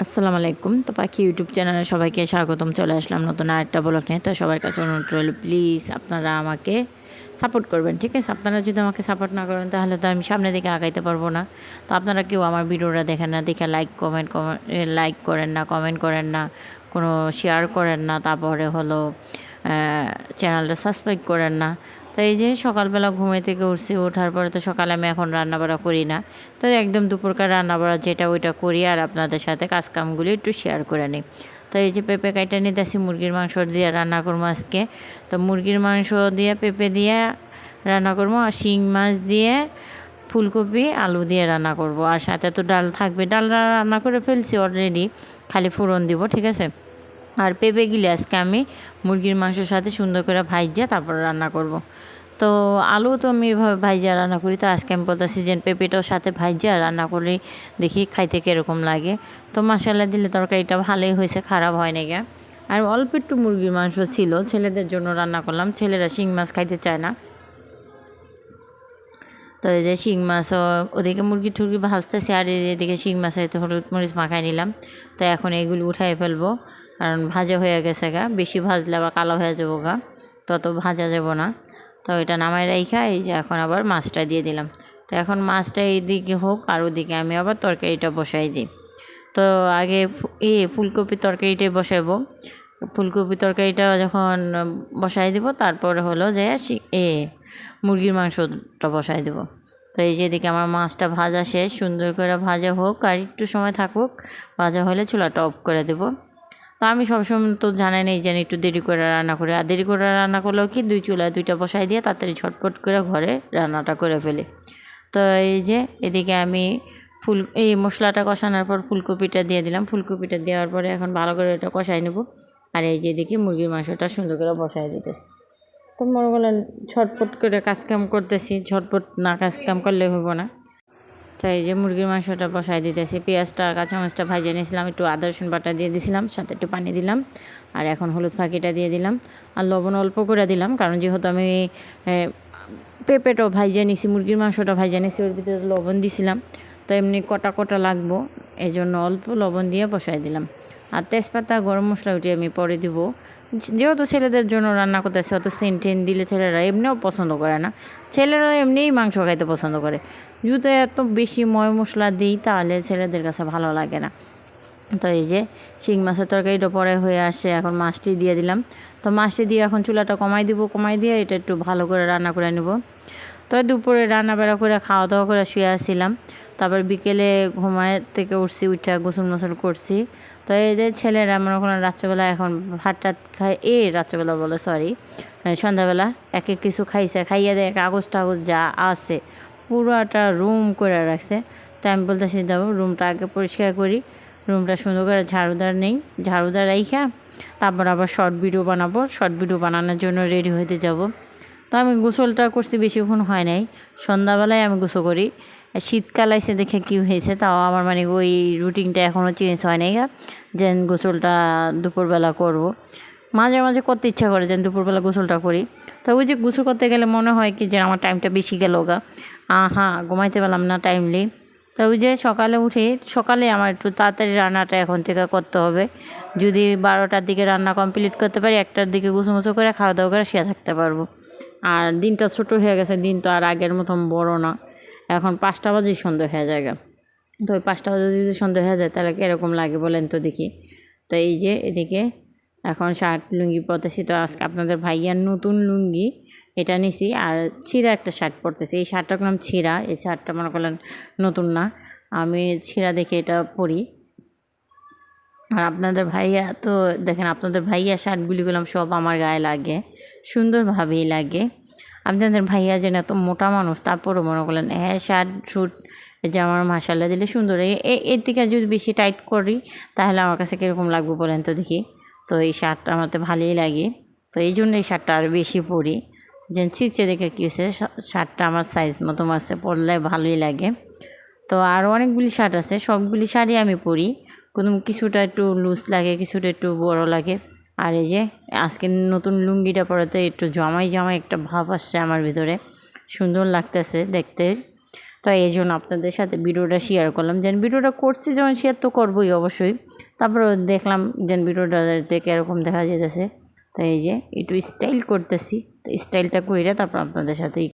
আসসালামু আলাইকুম। তো পাখি ইউটিউব চ্যানেলে সবাইকে স্বাগতম। চলে আসলাম নতুন আরেকটা ব্লগ নিয়ে। তো সবার কাছে অনুরোধ রইল, প্লিজ আপনারা আমাকে সাপোর্ট করবেন, ঠিক আছে? আপনারা যদি আমাকে সাপোর্ট না করেন তাহলে তো আমি সামনের দিকে আগাইতে পারবো না। তো আপনারা কেউ আমার ভিডিওটা দেখেন না, দেখে লাইক করেন না, কমেন্ট করেন না, কোনো শেয়ার করেন না, তারপরে হলো চ্যানেলটা সাবস্ক্রাইব করেন না। তো এই যে সকালবেলা ঘুমে থেকে উঠছি, ওঠার পরে তো সকালে আমি এখন রান্নাবাড়া করি না, তো একদম দুপুরকার রান্নাবাড়া যেটা ওইটা করি আর আপনাদের সাথে কাজকামগুলি একটু শেয়ার করে নিই। তো এই যে পেঁপে কাইটা নিতেছি, মুরগির মাংস দিয়ে রান্না করবো আজকে। তো মুরগির মাংস দিয়ে পেঁপে দিয়ে রান্না করবো, আর শিং মাছ দিয়ে ফুলকপি আলু দিয়ে রান্না করব, আর সাথে তো ডাল থাকবে। ডাল রান্না করে ফেলছি অলরেডি, খালি ফোড়ন দিব, ঠিক আছে? আর পেঁপে গিলে আজকে আমি মুরগির মাংসের সাথে সুন্দর করে ভাইজা তারপর রান্না করব। তো আলু তো আমি এভাবে ভাইজা রান্না করি, তো আজকে আমি বলতেছি যে পেঁপেটাও সাথে ভাইজা রান্না করলে দেখি খাইতে কীরকম লাগে। তো মশলা দিলে তরকারিটা ভালোই হয়েছে, খারাপ হয় না। আর অল্প একটু মুরগির মাংস ছিল, ছেলেদের জন্য রান্না করলাম। ছেলেরা শিং মাছ খাইতে চায় না, তো এই যে শিং মাছও ওদিকে মুরগি টুরগি ভাজতেছে, আর এদিকে শিং মাছে তো হলুদ মরিচ মাখাই নিলাম। তো এখন এগুলো উঠাই ফেলবো, কারণ ভাজা হয়ে গেছে গা, বেশি ভাজলে আবার কালো হয়ে যাবো গা, তত ভাজা যাব না। তো এটা নামাই রাইখা এই যে এখন আবার মাছটা দিয়ে দিলাম। তো এখন মাছটা এইদিকে হোক, আর ওদিকে আমি আবার তরকারিটা বসাই দিই। তো আগে ফুলকপি তরকারিটাই বসাবো। ফুলকপি তরকারিটা যখন বসাই দিব, তারপরে হলো যে মুরগির মাংসটা বসাই দেব। তো এই যে এদিকে আমার মাছটা ভাজা শেষ, সুন্দর করে ভাজা হোক আর একটু সময় থাকুক, ভাজা হলে চুলাটা অফ করে দেব। তো আমি সবসময় তো জানাই নেই যেন একটু দেরি করে রান্না করি, আর দেরি করে রান্না করলেও কি দুই চুলায় দুইটা বসাই দিয়ে তাড়াতাড়ি ঝটপট করে ঘরে রান্নাটা করে ফেলি। তো এই যে এদিকে আমি এই মশলাটা কষানোর পর ফুলকপিটা দিয়ে দিলাম। ফুলকপিটা দেওয়ার পরে এখন ভালো করে এটা কষাই নেব। আর এই যে এদিকে মুরগির মাংসটা সুন্দর করে বসাই দিতেছি। তো মনে করলেন ঝটপট করে কাজকাম করতেছি, ঝটপট না কাজকাম করলে হইব না। তো এই যে মুরগির মাংসটা বসাই দিতেছি, পেঁয়াজটা কাঁচামরিচটা ভাজিয়ে নিয়েছিলাম, একটু আদা রসুন বাটা দিয়ে দিয়েছিলাম, সাথে একটু পানি দিলাম, আর এখন হলুদ ফাঁকিটা দিয়ে দিলাম, আর লবণ অল্প করে দিলাম, কারণ যেহেতু আমি পেঁপেটাও ভাইজা নিছি, মুরগির মাংসটা ভাইজা নিছি, ওর ভিতরে লবণ দিছিলাম, তো এমনি কটা কটা লাগবো, এই জন্য অল্প লবণ দিয়ে বসাই দিলাম। আর তেজপাতা গরম মশলা উঠিয়ে আমি পরে দিব, যেহেতু ছেলেদের জন্য রান্না করতেছে, অত সেন্টেন দিলে ছেলেরা এমনিও পছন্দ করে না। ছেলেরা এমনিই মাংস খাইতে পছন্দ করে, যদি এত বেশি ময় মশলা দিই তাহলে ছেলেদের কাছে ভালো লাগে না। তো এই যে শিং মাছের তরকারিটা পরে হয়ে আসে, এখন মাছটি দিয়ে দিলাম। তো মাছটি দিয়ে এখন চুলাটা কমাই দিব, কমাই দিয়ে এটা একটু ভালো করে রান্না করে নেব। তো দুপুরে রান্না বেড়া করে খাওয়া দাওয়া করে শুয়ে আসছিলাম, তারপর বিকেলে ঘুমায় থেকে উঠছি, উঠে গোসল মোসল করছি। তো এই যে ছেলেরা মনে করেন রাত্রেবেলা এখন ভাত টাত খায়, রাত্রেবেলা বলে সরি সন্ধ্যাবেলা এক এক কিছু খাইছে, খাইয়ে দেয় কাগজ টাগজ যা আছে পুরোটা রুম করে রাখছে। তো আমি বলতেছি যাবো রুমটা আগে পরিষ্কার করি, রুমটা সুন্দর করে ঝাড়ুদার নেই, ঝাড়ুদার রাইখা তারপর আবার শর্ট ভিডিও বানাবো, শর্ট ভিডিও বানানোর জন্য রেডি হইতে যাব। তো আমি গোসলটা করছি, বেশিক্ষণ হয় নাই, সন্ধ্যাবেলায় আমি গোসল করি। শীতকাল আইসে দেখে কী হয়েছে, তাও আমার মানে ওই রুটিনটা এখনও চেঞ্জ হয় নাই, যে গোসলটা দুপুরবেলা করব। মাঝে মাঝে করতে ইচ্ছা করে যেন দুপুরবেলা গোসলটা করি। তো ওই যে গোসল করতে গেলে মনে হয় কি যে আমার টাইমটা বেশি গেল গা, ঘুমাইতে পারলাম না টাইমলি। তো ওই যে সকালে উঠে, সকালে আমার একটু তাড়াতাড়ি রান্নাটা এখন থেকে করতে হবে। যদি 12টার দিকে রান্না কমপ্লিট করতে পারি, 1টার দিকে গুছুমুছু করে খাওয়া দাওয়া করে শুয়ে থাকতে পারবো। আর দিনটা ছোটো হয়ে গেছে, দিন তো আর আগের মতন বড় না, এখন 5টা বাজেই সন্ধ্যা হয়ে যায়। তো ওই 5টা বাজে যদি সন্ধ্যা হয়ে যায় তাহলে কীরকম লাগে বলেন তো দেখি। তো এই যে এদিকে এখন শার্ট লুঙ্গি পরতেছি। তো আজকে আপনাদের ভাইয়ার নতুন লুঙ্গি এটা নিছি, আর ছিঁড়া একটা শার্ট পরতেছি। এই শার্টটার নাম ছিঁড়া, এই শার্টটা মনে করলেন নতুন না, আমি ছিঁড়া দেখে এটা পরি। আর আপনাদের ভাইয়া তো দেখেন, আপনাদের ভাইয়া শার্টগুলি গুলো সব আমার গায়ে লাগে, সুন্দরভাবেই লাগে। আপনাদের ভাইয়া যেন এত মোটা মানুষ, তারপরও মনে করলেন শার্ট স্যুট যে আমার মাশাআল্লাহ দিলে সুন্দর। এর থেকে যদি বেশি টাইট করি তাহলে আমার কাছে কীরকম লাগবে বলেন তো দেখি। তো এই শার্টটা আমার তো ভালোই লাগে, তো এই জন্য এই শার্টটা আরও বেশি পরি। যে ছিঁচে দেখে কী হয়েছে, শার্টটা আমার সাইজ মতো আছে, পরলে ভালোই লাগে। তো আরও অনেকগুলি শার্ট আছে, সবগুলি শাড়ি আমি পরি, কোনো কিছুটা একটু লুজ লাগে, কিছুটা একটু বড় লাগে। আর এই যে আজকে নতুন লুঙ্গিটা পরাতে একটু জামাই জামাই একটা ভাব আসছে আমার ভিতরে, সুন্দর লাগতেছে দেখতে। তো এই জন্য আপনাদের সাথে ভিডিওটা শেয়ার করলাম, যেন ভিডিওটা করছি যখন শেয়ার তো করবোই অবশ্যই, তারপরে দেখলাম যে ভিডিওটা দেখে এরকম দেখা যেতেছে, তো এই যে একটু স্টাইল করতেছি, তো স্টাইলটা কইরা তারপর আপনাদের সাথে